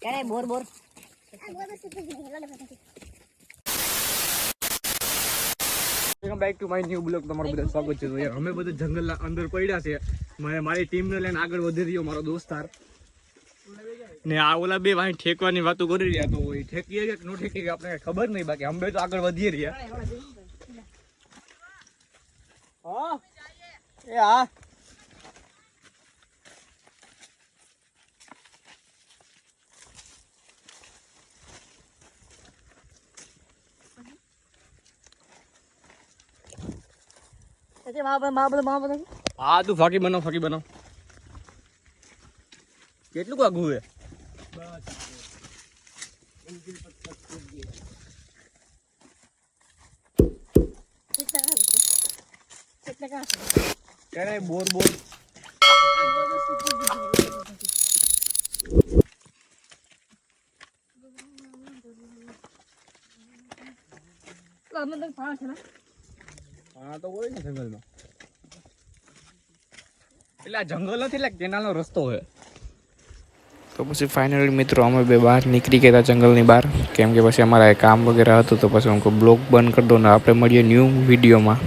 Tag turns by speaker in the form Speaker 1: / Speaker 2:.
Speaker 1: करे bore bore
Speaker 2: welcome back to my new blog. તમારું બધા સ્વાગત છે. તો યાર અમે બધા જંગલના અંદર પડ્યા છે. મારી ટીમને લઈને આગળ વધી રહ્યો મારો દોસ્તાર ને આ ઓલા બે ભાઈ ઠેકવાની વાતો કરી રહ્યા. તો એ ઠેકીએ કે ન ઠેકીએ આપણે ખબર નહીં, બાકી અમે તો આગળ વધી રહ્યા. હા એ હા હા તું ફાકી બનાવ. કેટલું આઘું હે? બોર બોર હા તો હોય ને જંગલમાં. એટલે આ જંગલ નથી, એટલે કેનાલનો રસ્તો હોય.
Speaker 3: તો પછી ફાઇનલી મિત્રો અમે બે બહાર નીકળી ગયા હતા જંગલની બહાર, કેમ કે પછી અમારા કામ વગેરે હતું. તો પછી હું બ્લોગ બંધ કરી દો ને આપણે મળીએ ન્યૂ વિડીયોમાં.